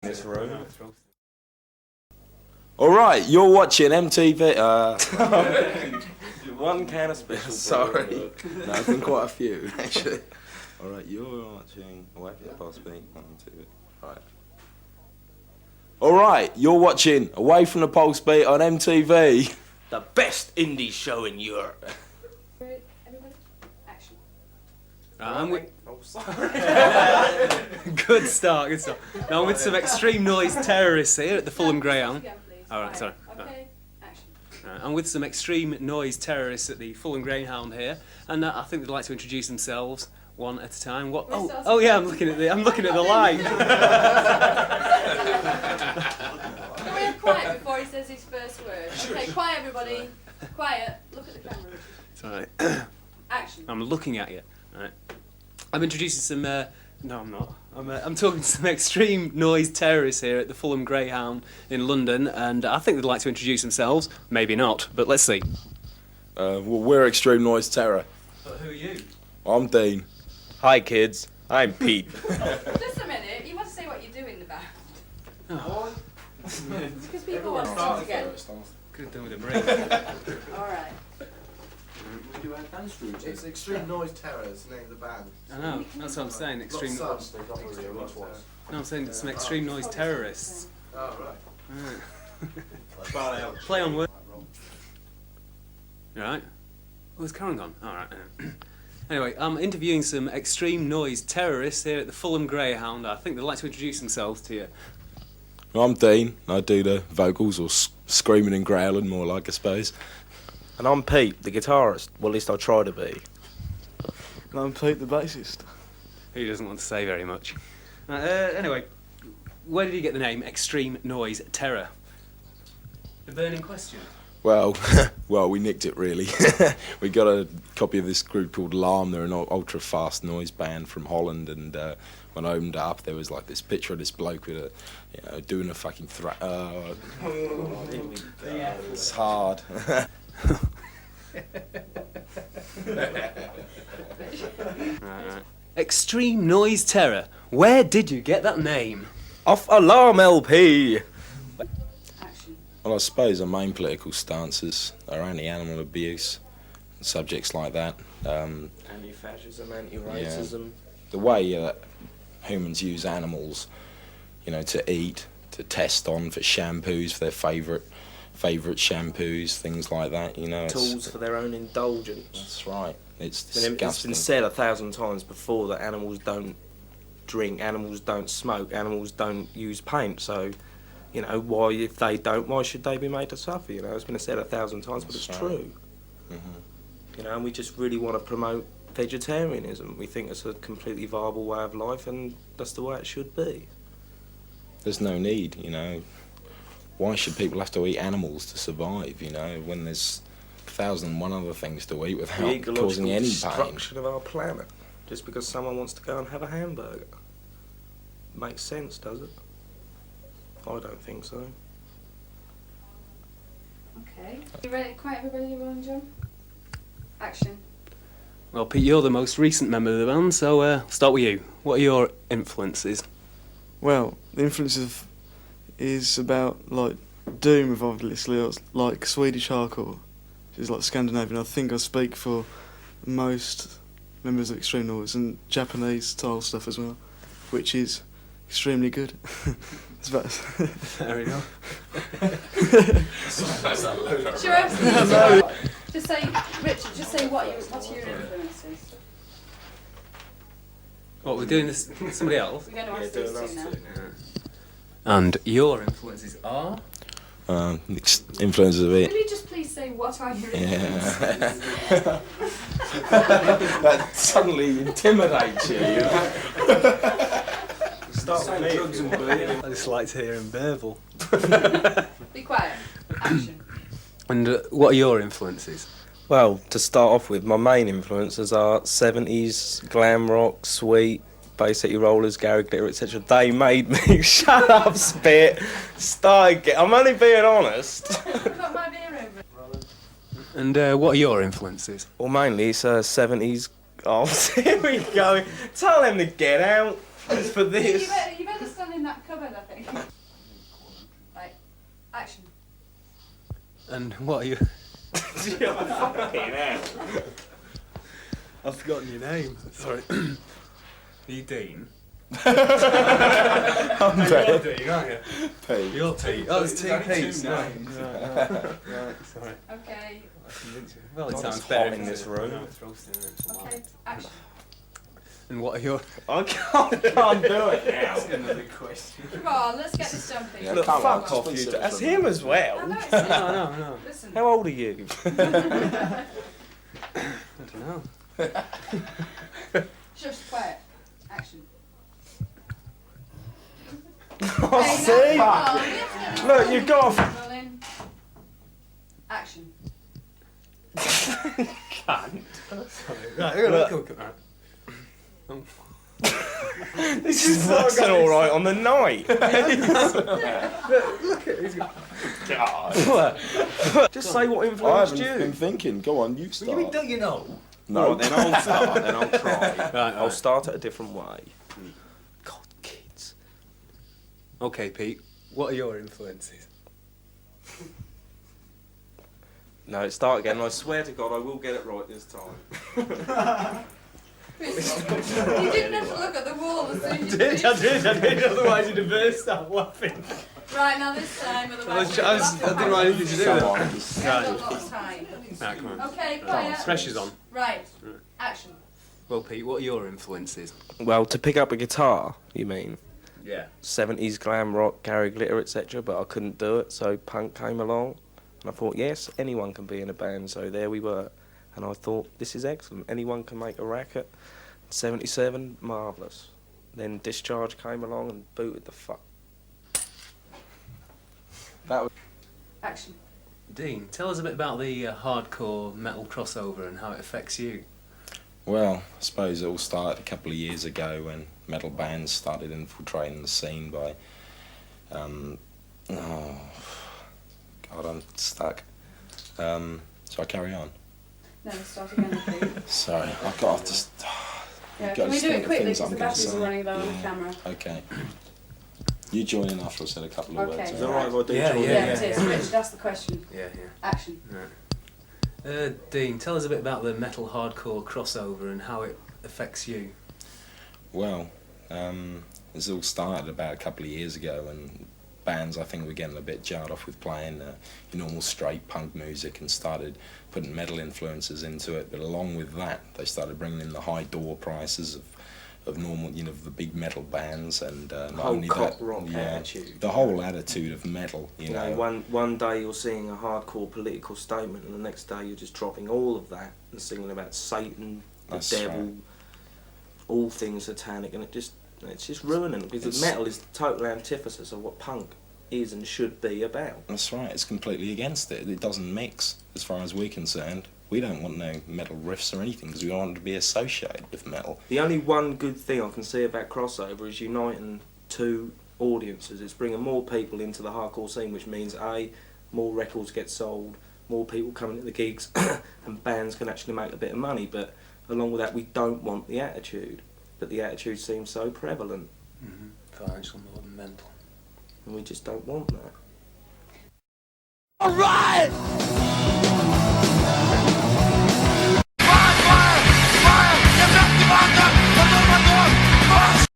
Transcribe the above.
This room. Alright, you're watching MTV. One can of special. Sorry. No, there's been quite a few, actually. Alright, you're watching. Away from the pulse beat. 1, 2. Right. Alright, you're watching Away from the Pulse Beat on MTV. The best indie show in Europe. Everybody, action. I'm with. Oh, sorry. Good start, good start. Now I'm with some extreme noise terrorists here at the Fulham Greyhound. Again, please. All right, sorry. Okay, action. I'm with some extreme noise terrorists at the Fulham Greyhound here, and I think they'd like to introduce themselves one at a time. What? Oh yeah, I'm looking at the light. Can we have quiet before he says his first word? Okay, quiet, everybody. Quiet. Look at the camera. It's all right. Action. I'm looking at you. All right. I'm introducing some. No, I'm not. I'm talking to some extreme noise terrorists here at the Fulham Greyhound in London, and I think they'd like to introduce themselves. Maybe not, but let's see. Well, we're Extreme Noise Terror. But who are you? I'm Dean. Hi, kids. I'm Pete. Just a minute. You want to say what you do in the band? Oh. Because people want to talk again. Could have done with a break. All right. It's Extreme Noise Terror, it's the name of the band. I know, that's what I'm saying. Extreme. No, No, I'm saying some extreme noise terrorists. Oh, right. Play on word. You alright? Oh, is Karen gone? Alright. Anyway, I'm interviewing some extreme noise terrorists here at the Fulham Greyhound. I think they'd like to introduce themselves to you. I'm Dean. I do the vocals, or screaming and growling, more like, I suppose. And I'm Pete, the guitarist. Well, at least I try to be. And I'm Pete, the bassist. He doesn't want to say very much. Anyway, where did you get the name Extreme Noise Terror? The burning question. Well, we nicked it, really. We got a copy of this group called Alarm. They're an ultra-fast noise band from Holland, and when I opened up, there was like this picture of this bloke with a, doing a fucking it's hard. Right. Extreme Noise Terror. Where did you get that name? Off Alarm LP. Action. Well, I suppose our main political stances are anti-animal abuse, and subjects like that. Anti-fascism, anti-racism. The way that humans use animals, to eat, to test on for shampoos, for their favourite shampoos, things like that. Tools for their own indulgence. That's right. It's I mean, disgusting. it's been said 1,000 times before that animals don't drink, animals don't smoke, animals don't use paint. So, why, if they don't, why should they be made to suffer? It's been said 1,000 times, but it's That's right. true. Mm-hmm. And we just really want to promote vegetarianism. We think it's a completely viable way of life, and that's the way it should be. There's no need, Why should people have to eat animals to survive, when there's 1,001 other things to eat without The ecological causing any pain? destruction of our planet, just because someone wants to go and have a hamburger. Makes sense, does it? I don't think so. Okay. You ready? Quiet, everybody. You rolling, John? Action. Well, Pete, you're the most recent member of the band, so I'll start with you. What are your influences? Well, the influence is about, doom, obviously, like Swedish hardcore, which is like Scandinavian. I think I speak for most members of Extreme Noise, and Japanese style stuff as well, which is extremely good. It's about Fair enough. Sure. Just say, Richard. Just say what your influences. What, we're doing this with somebody else? We're going to ask these two now. And your influences are? Influences of it. Will you just please say what are your influences? Yeah. That suddenly intimidates you, Start with me. I just like to hear him burble. Be quiet. Action. And what are your influences? Well, to start off with, my main influences are 70s, glam rock, sweet, Bay City Rollers, Gary Glitter, etc. They made me... Shut up, Spit! I'm only being honest. I've got my beer over. And what are your influences? Well, mainly it's 70s... Oh, here we go. Tell him to get out. It's for this. You better stand in that cupboard, I think. And what are you? I've forgotten your name. Sorry. Are you Dean? I'm You're Dean, aren't you? Pete. You're Pete. Oh, it's two Pete's. names. Right, sorry. Okay. Well, it God, sounds it's better hot in this room. Okay. Action. And what are your? I can't do it now. Another question. Come on, let's get this jumping. Yeah, Look, come on, fuck just off, be you. serious That's for a him minute. as well. I know it's No. Listen. How old are you? I don't know. Just quiet. Action. Oh, Okay, see? now, come on, we have to get this Look, you've got to... rolling. Action. Cunt. Right, Look. This is working all right on the night. Look at he's got. Just say what I influenced haven't been you. thinking. Go on, you start. Don't you know? No. Right, then I'll start. Then I'll try. Right. I'll start it a different way. God, kids. Okay, Pete. What are your influences? No, start again. I swear to God, I will get it right this time. You didn't have to look at the wall as soon as you I finished. did. Otherwise, you'd have burst out laughing. Right, now this time, otherwise I didn't want anything to do Come with it. on. We haven't got lots of time. Right, come on. Okay, quiet. Pressure's on. Right. Action. Well, Pete, what are your influences? Well, to pick up a guitar, you mean? Yeah. 70s glam rock, Gary Glitter, etc. But I couldn't do it, so punk came along. And I thought, yes, anyone can be in a band. So there we were. And I thought, this is excellent. Anyone can make a racket. 77, marvellous. Then Discharge came along and booted the fuck. That was Action. Dean, tell us a bit about the hardcore metal crossover and how it affects you. Well, I suppose it all started a couple of years ago when metal bands started infiltrating the scene by, oh, God, I'm stuck. So I carry on. No, start again, please. Sorry, I've got to just. Yeah, Got can we to do think it of quickly things because I'm the gonna batteries are say. running low on the Yeah. camera? Okay. You join in after I've said a couple of Okay. words. Is that right if I do Yeah, join yeah, in? Yeah, it is. Richard, that's the question. Yeah. Action. Dean, tell us a bit about the metal hardcore crossover and how it affects you. Well, this all started about a couple of years ago when bands, I think, were getting a bit jarred off with playing your normal straight punk music and started putting metal influences into it. But along with that, they started bringing in the high door prices of normal, the big metal bands, and not Whole only cop that, rock attitude. the whole attitude of metal. You know, one day you're seeing a hardcore political statement, and the next day you're just dropping all of that and singing about Satan, the That's devil, right. all things satanic, and it's just ruining it because metal is the total antithesis of what punk is and should be about. That's right. It's completely against it. It doesn't mix, as far as we're concerned. We don't want no metal riffs or anything because we don't want to be associated with metal. The only one good thing I can see about crossover is uniting two audiences. It's bringing more people into the hardcore scene, which means more records get sold, more people coming to the gigs, and bands can actually make a bit of money. But along with that, we don't want the attitude. But the attitude seems so prevalent, Financial more than mental. and we just don't want that. All right!